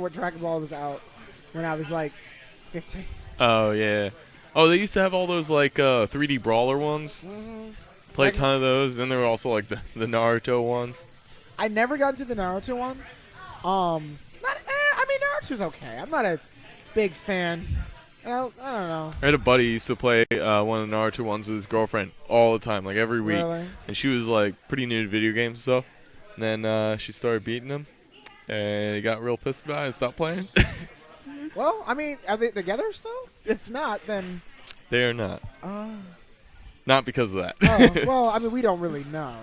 remember what Dragon Ball was out when I was like 15. Oh, yeah. Oh, they used to have all those, like, 3D brawler ones. Mm-hmm. Play a ton of those. Then there were also, like, the Naruto ones. I never got into the Naruto ones. I mean, Naruto's okay. I'm not a big fan. I don't know. I had a buddy who used to play one of the Naruto ones with his girlfriend all the time, like every week. Really? And she was, like, pretty new to video games and stuff. And then she started beating him. And he got real pissed about it and stopped playing. Well, I mean, are they together still? If not, then... They are not. Not because of that. Well, I mean, we don't really know.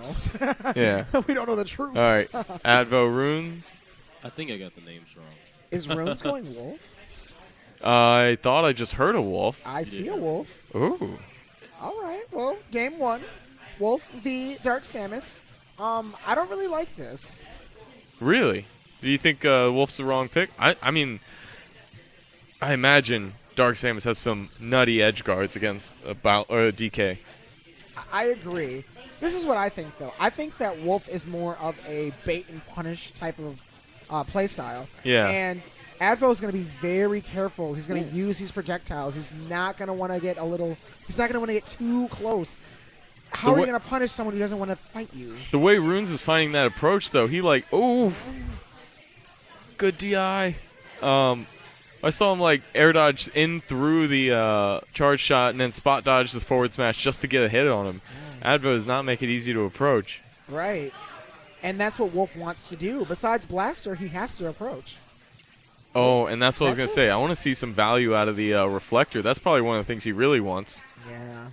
Yeah. We don't know the truth. All right. Advo Runes. I think I got the names wrong. Is Runes going wolf? I thought I just heard a wolf. I see a wolf. Ooh. All right. Well, game 1. Wolf v. Dark Samus. I don't really like this. Really? Do you think Wolf's the wrong pick? I mean, I imagine Dark Samus has some nutty edge guards against DK. I agree. This is what I think, though. I think that Wolf is more of a bait and punish type of play style. Yeah. And Advo is going to be very careful. He's going to use these projectiles. He's not going to want to get he's not going to want to get too close. How are you going to punish someone who doesn't want to fight you? The way Runes is finding that approach, though, he good DI. I saw him air dodge in through the charge shot and then spot dodge the forward smash just to get a hit on him. Advo does not make it easy to approach. Right. And that's what Wolf wants to do. Besides Blaster, he has to approach. Oh, and that's what I was going to say. I want to see some value out of the reflector. That's probably one of the things he really wants. Yeah.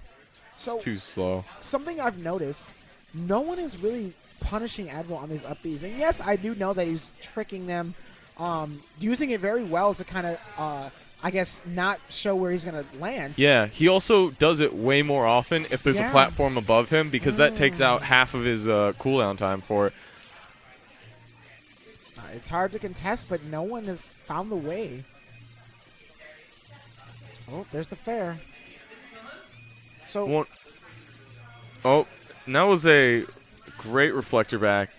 It's too slow. Something I've noticed, no one is really punishing Advo on these up Bs. And yes, I do know that he's tricking them, using it very well to kind of, I guess, not show where he's going to land. Yeah, he also does it way more often if there's a platform above him because that takes out half of his cooldown time for it. It's hard to contest, but no one has found the way. Oh, there's the fair. So. And that was a great reflector back.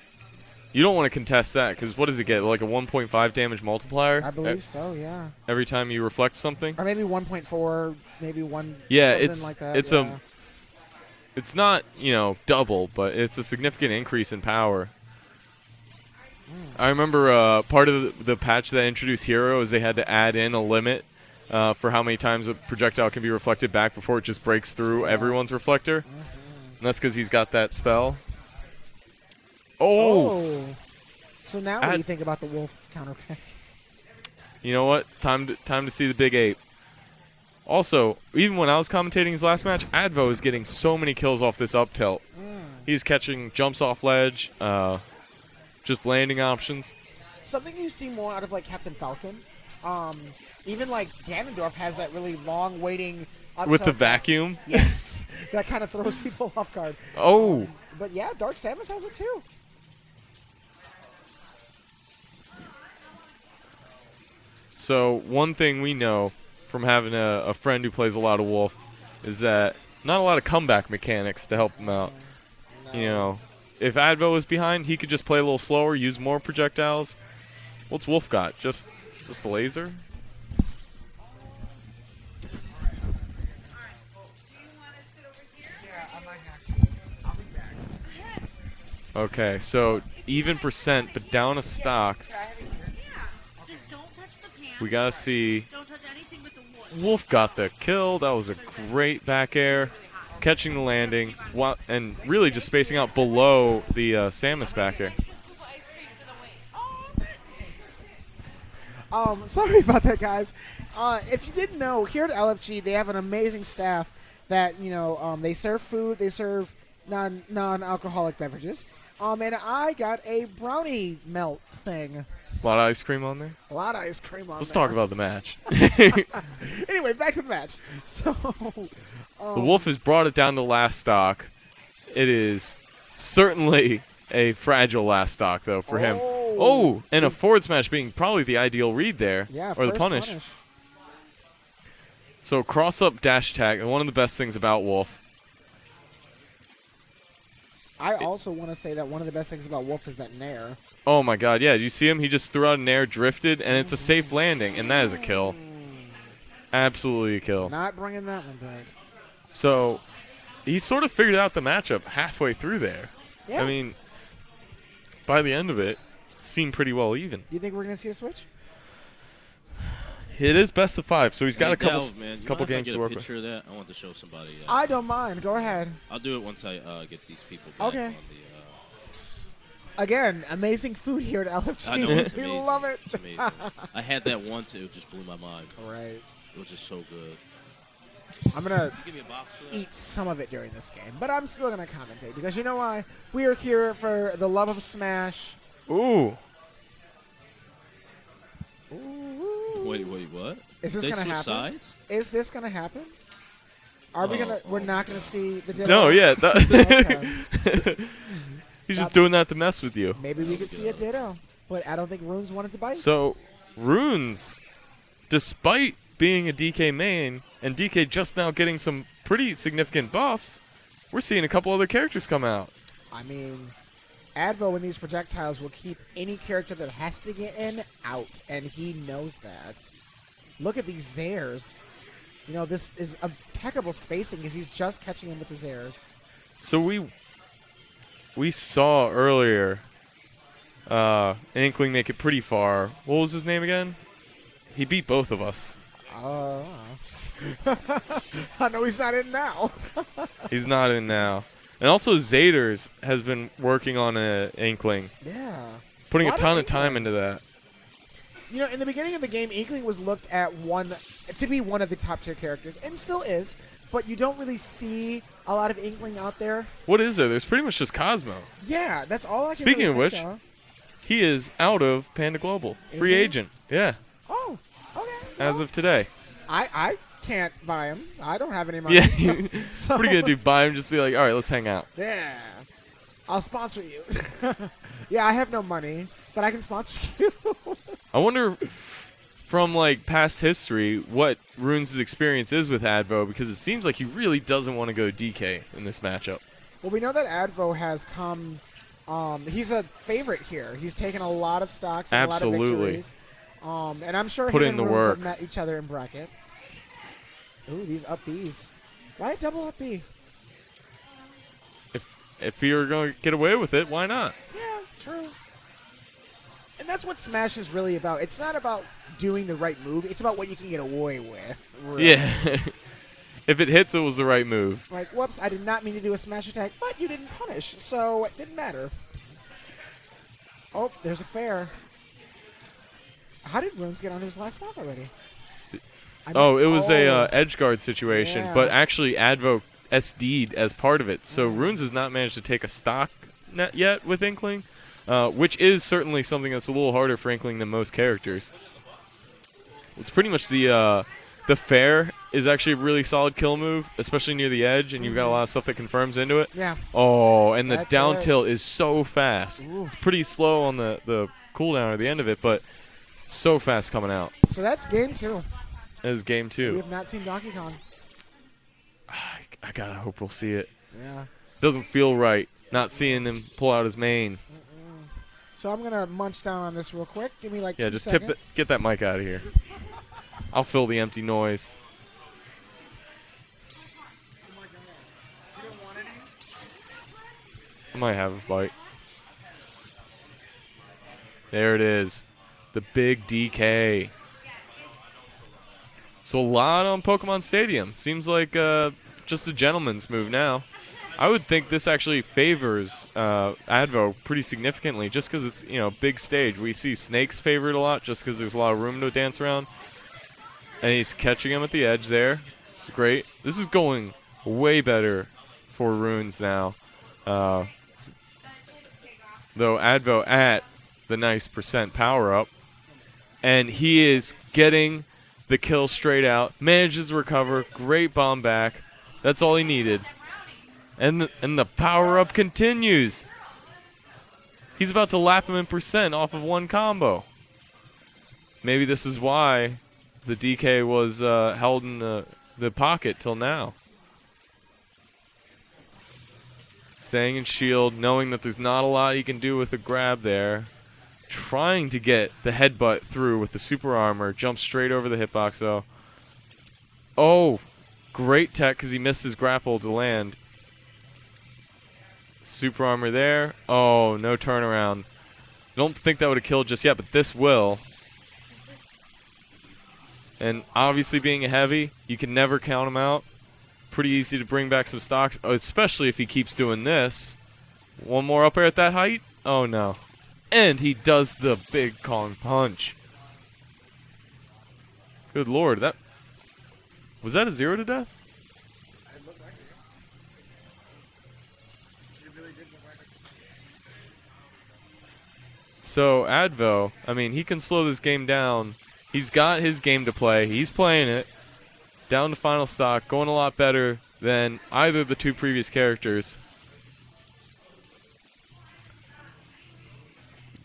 You don't want to contest that because what does it get? Like a 1.5 damage multiplier? I believe so, yeah. Every time you reflect something? Or maybe 1.4, maybe 1. Yeah, something like that. It's not, double, but it's a significant increase in power. I remember part of the patch that introduced Hero is they had to add in a limit for how many times a projectile can be reflected back before it just breaks through everyone's reflector. And that's because he's got that spell. Oh! So now what do you think about the Wolf counter pick? You know what? Time to see the big ape. Also, even when I was commentating his last match, Advo is getting so many kills off this up tilt. He's catching jumps off ledge, just landing options. Something you see more out of Captain Falcon. Even Ganondorf has that really long waiting up with the vacuum. Yes, that kind of throws people off guard. Oh, but yeah, Dark Samus has it too. So one thing we know from having a friend who plays a lot of Wolf is that not a lot of comeback mechanics to help him out. No. If Advo was behind, he could just play a little slower, use more projectiles. What's Wolf got? Just a laser? Okay, so even percent, but down a stock. We gotta see. Wolf got the kill. That was a great back air. Catching the landing, and really just spacing out below the Samus back air. Sorry about that, guys. If you didn't know, here at LFG, they have an amazing staff that, they serve food, they serve non-alcoholic beverages. And I got a brownie melt thing. A lot of ice cream on there? A lot of ice cream on there. Let's talk about the match. Anyway, back to the match. So, the Wolf has brought it down to last stock. It is certainly a fragile last stock, though, for him. Oh, and a forward smash being probably the ideal read there. Yeah, or the punish. So cross-up dash attack, and one of the best things about Wolf. I also want to say that one of the best things about Wolf is that Nair. Oh my god, yeah. Did you see him? He just threw out an air, drifted, and it's a safe landing, and that is a kill. Absolutely a kill. Not bringing that one back. So, he sort of figured out the matchup halfway through there. Yeah. I mean, by the end of it, seemed pretty well even. You think we're going to see a switch? It is best of 5, so he's got Hey, a couple Dalv, man, you couple mind if I games get to a work with. picture of that? I want to show somebody. I don't mind. Go ahead. I'll do it once I get these people back Okay. on the. Again, amazing food here at LFG. I know, it's We amazing. love it. It's amazing. I had that once. It just blew my mind. Right. It was just so good. I'm going to Give me a box for that. eat some of it during this game, but I'm still going to commentate because you know why? We are here for the love of Smash. Ooh. Ooh. Wait, what? Is this They going to switch happen? sides? Is this going to happen? Are we going to? We're not going to see the Ditto? No, yeah. Okay. He's just doing that to mess with you. Maybe we could see a Ditto, but I don't think Runes wanted to bite. So, Runes, despite being a DK main, and DK just now getting some pretty significant buffs, we're seeing a couple other characters come out. I mean, Advo in these projectiles will keep any character that has to get in out, and he knows that. Look at these Zairs. You know, this is impeccable spacing because he's just catching him with the Zairs. So we saw earlier an Inkling make it pretty far. What was his name again? He beat both of us. I know he's not in now. He's not in now. And also Zaders has been working on an Inkling, Yeah. putting a Lot of ton of time Inklings. into that. You know, in the beginning of the game, Inkling was looked at to be one of the top tier characters, and still is, but you don't really see a lot of Inkling out there. What is there? There's pretty much just Cosmo. Yeah, that's all I can Speaking really of think which, of. he is out of Panda Global. Is Free he? agent. Yeah, Oh, okay. as well, of today. I can't buy him. I don't have any money. Yeah, So- pretty good dude. Buy him, just be like, all right, let's hang out. Yeah. I'll sponsor you. Yeah, I have no money, but I can sponsor you. I wonder, from like past history, what Runes' experience is with Advo, because it seems like he really doesn't want to go DK in this matchup. Well, we know that Advo has come. He's a favorite here. He's taken a lot of stocks and a lot of Absolutely. victories. And I'm sure Put him in and the Runes work. have met each other in bracket. Ooh, these up Bs. Why a double up B? If you're going to get away with it, why not? Yeah, true. And that's what Smash is really about. It's not about doing the right move. It's about what you can get away with. Really. Yeah. If it hits, it was the right move. Like, whoops, I did not mean to do a smash attack, but you didn't punish, so it didn't matter. Oh, there's a fair. How did Runes get onto his last stock already? Oh, it was a edge guard situation, Yeah. but actually Advo SD'd as part of it. So Runes has not managed to take a stock net yet with Inkling, which is certainly something that's a little harder for Inkling than most characters. It's pretty much the fair is actually a really solid kill move, especially near the edge, and you've got a lot of stuff that confirms into it. Yeah. Oh, and the That's down it. tilt is so fast. Ooh. It's pretty slow on the cooldown at the end of it, but so fast coming out. So that's game 2. As game We 2. have not seen Donkey Kong. I gotta hope we'll see it. Yeah. Doesn't feel right not seeing him pull out his main. So I'm going to munch down on this real quick. Give me like Yeah, 2 just seconds. get that mic out of here. I'll fill the empty noise. I might have a bite. There it is. The big DK. So a lot on Pokemon Stadium. Seems like just a gentleman's move now. I would think this actually favors Advo pretty significantly just because it's, big stage. We see Snake's favored a lot just because there's a lot of room to dance around. And he's catching him at the edge there. It's great. This is going way better for Runes now. Though Advo at the nice percent power up. And he is getting the kill straight out. Manages to recover. Great bomb back. That's all he needed. And the power up continues. He's about to lap him in percent off of one combo. Maybe this is why the DK was held in the pocket till now. Staying in shield, knowing that there's not a lot he can do with the grab there. Trying to get the headbutt through with the super armor. Jumps straight over the hitbox, though. Oh, great tech because he missed his grapple to land. Super armor there. Oh, no turnaround. I don't think that would have killed just yet, but this will. And obviously being a heavy, you can never count him out. Pretty easy to bring back some stocks, especially if he keeps doing this. One more up air at that height. Oh, no. And he does the big Kong punch. Good lord. Was that a 0 to death? So, Advo, I mean, he can slow this game down. He's got his game to play. He's playing it. Down to final stock, going a lot better than either of the two previous characters.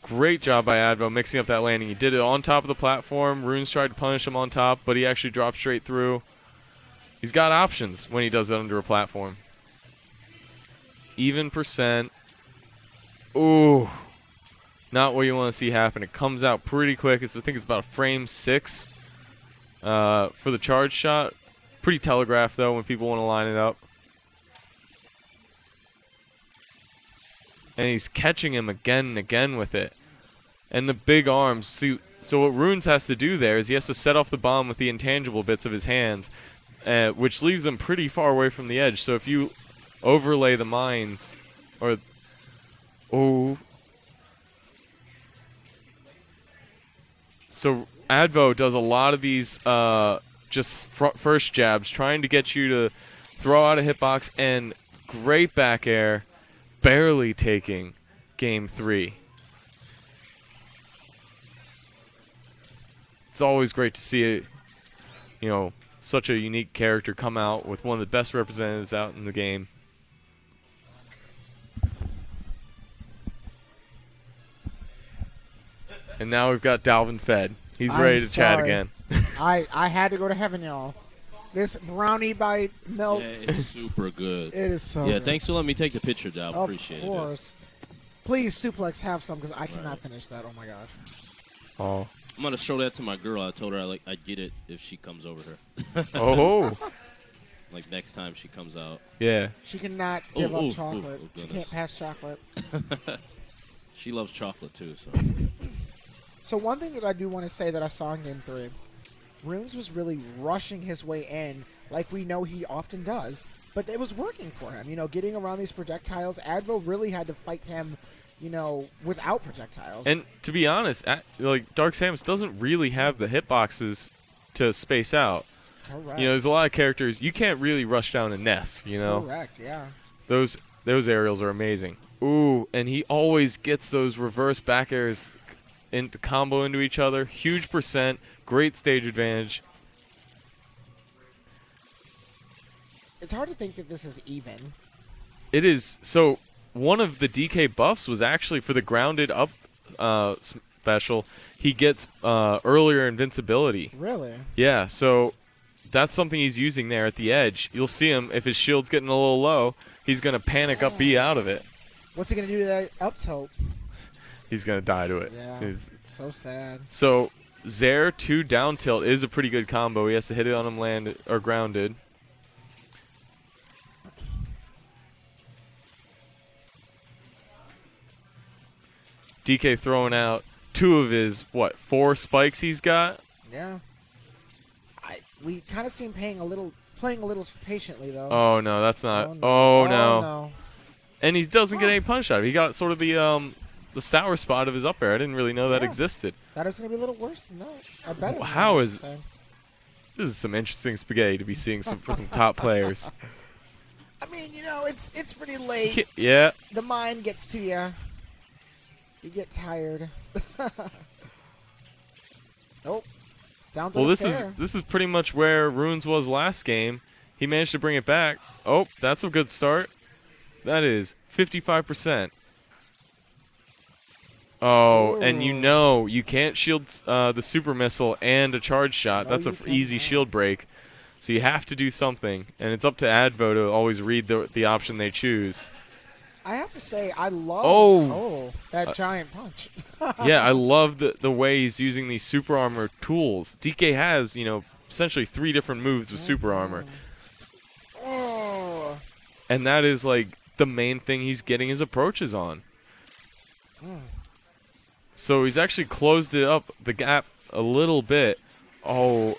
Great job by Advo mixing up that landing. He did it on top of the platform. Runes tried to punish him on top, but he actually dropped straight through. He's got options when he does it under a platform. Even percent. Ooh. Not what you want to see happen. It comes out pretty quick. I think it's about a frame 6. For the charge shot. Pretty telegraphed, though, when people want to line it up. And he's catching him again and again with it. And the big arms. So what Runes has to do there is he has to set off the bomb with the intangible bits of his hands, which leaves them pretty far away from the edge. So if you overlay the mines, or... Oh... So Advo does a lot of these just first jabs, trying to get you to throw out a hitbox, and great back air, barely taking game 3. It's always great to see such a unique character come out with one of the best representatives out in the game. And now we've got Dalvin fed. He's ready to chat again. I had to go to heaven, y'all. This brownie bite milk. Yeah, it's super good. It is so Yeah, good. thanks for letting me take the picture, Dal. Appreciate it. Of course. Please, Suplex, have some, because I cannot finish that. Oh, my gosh. Oh. I'm going to show that to my girl. I told her I'd get it if she comes over here. Oh. Like next time she comes out. Yeah. She cannot give up chocolate. She goodness. can't pass chocolate. She loves chocolate, too, so... So one thing that I do want to say that I saw in Game 3, Runes was really rushing his way in like we know he often does, but it was working for him. Getting around these projectiles, Advo really had to fight him, without projectiles. And to be honest, Dark Samus doesn't really have the hitboxes to space out. Correct. There's a lot of characters. You can't really rush down a Ness, Correct, yeah. Those aerials are amazing. Ooh, and he always gets those reverse back airs into combo into each other. Huge percent. Great stage advantage. It's hard to think that this is even. It is. So one of the DK buffs was actually for the grounded up special. He gets earlier invincibility. Really? Yeah, so that's something he's using there at the edge. You'll see him, if his shield's getting a little low, he's going to panic up B out of it. What's he going to do to that up tilt? He's going to die to it. Yeah, so sad. So Zaire to down tilt is a pretty good combo. He has to hit it on him landed or grounded. DK throwing out 2 of his, 4 spikes he's got? Yeah. We kind of see him playing a little patiently, though. Oh, no, that's not. Oh, no. No. And he doesn't get any punish out of it. He got sort of the sour spot of his up air. I didn't really know that existed. That is going to be a little worse than that. Or better. How is... This is some interesting spaghetti to be seeing for some top players. I mean, it's pretty late. Yeah. The mind gets to you. You get tired. Nope. Down to Well, the this is pretty much where Runes was last game. He managed to bring it back. Oh, that's a good start. That is 55%. Oh, Ooh. and you can't shield the super missile and a charge shot. No, That's an you easy cannot. shield break. So you have to do something, and it's up to Advo to always read the option they choose. I have to say, I love that giant punch. Yeah, I love the way he's using these super armor tools. DK has, essentially 3 different moves with super armor. Oh. And that is, like, the main thing he's getting his approaches on. So he's actually closed it up, the gap, a little bit. Oh.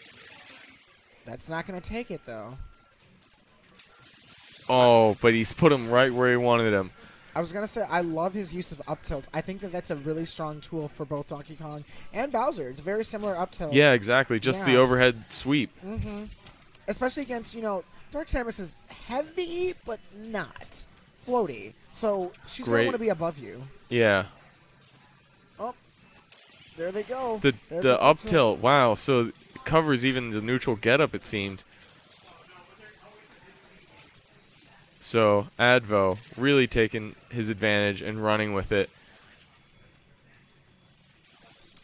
That's not going to take it, though. Oh, but he's put him right where he wanted him. I was going to say, I love his use of up tilt. I think that that's a really strong tool for both Donkey Kong and Bowser. It's a very similar up tilt. Yeah, exactly. Just the overhead sweep. Especially against, Dark Samus is heavy, but not floaty. So she's going to want to be above you. Yeah. Oh, there they go. The up tilt. Wow. So it covers even the neutral getup, it seemed. So Advo really taking his advantage and running with it.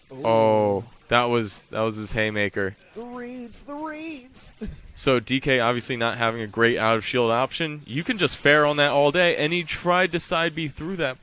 Ooh. Oh, that was his haymaker. The reeds. So DK obviously not having a great out of shield option. You can just fair on that all day, and he tried to side B through that